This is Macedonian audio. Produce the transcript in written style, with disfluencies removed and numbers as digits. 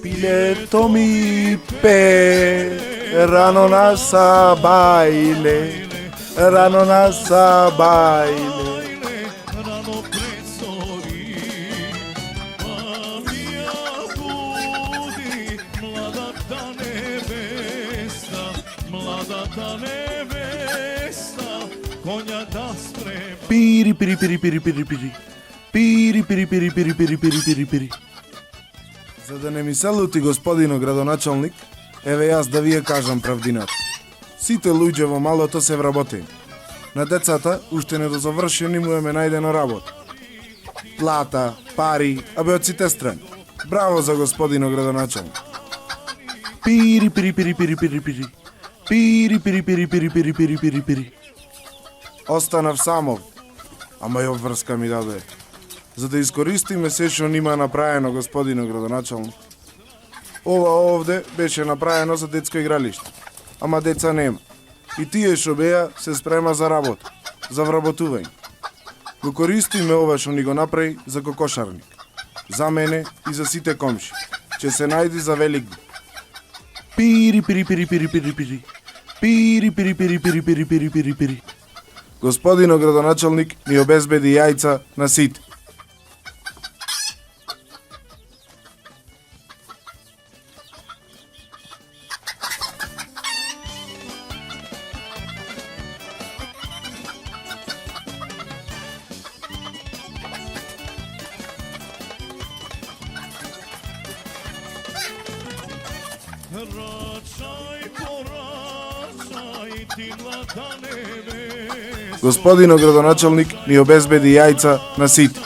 Пилето ми пе, рано на сабајле, рано на сабајле. Rano presori, pa mia budi, mlada ta nevesta, konja da sprema. Пири, пири, пири, пири, пири, пири. Пири, пири, пири, пири, пири, пири, пири, пири. За да не ми се лути господино градоначалник, еве јас да вие кажам правдината. Сите луѓе во малото се вработени. На децата уште не дозавршени му е најдено работа. Плата, пари, абе од сите страни. Браво за господино градоначалник. Пири, пири, пири, пири, пири, пири. Пири, пири, пири, пири, пири, пири, пири, пири. Останав самов, ама ја врска ми даде. За да искористиме се што нима направено господино градоначалник. Ова овде беше направено за детско игралиште, ама деца нема. И тие што беа се спрема за работа, за вработување. Го користиме ова што ни го направи за кокошарник. За мене и за сите комши. Ќе се најди за Великден. Пири, пири, пири, пири, пири, пири. Пири, пири, пири, пири, пири, пири, пири, пири. Господино градоначалник ни обезбеди јајца на сите. Račaj, poračaj, ti mlada nevesta. Господино градоначалник ни обезбеди јајца на сите.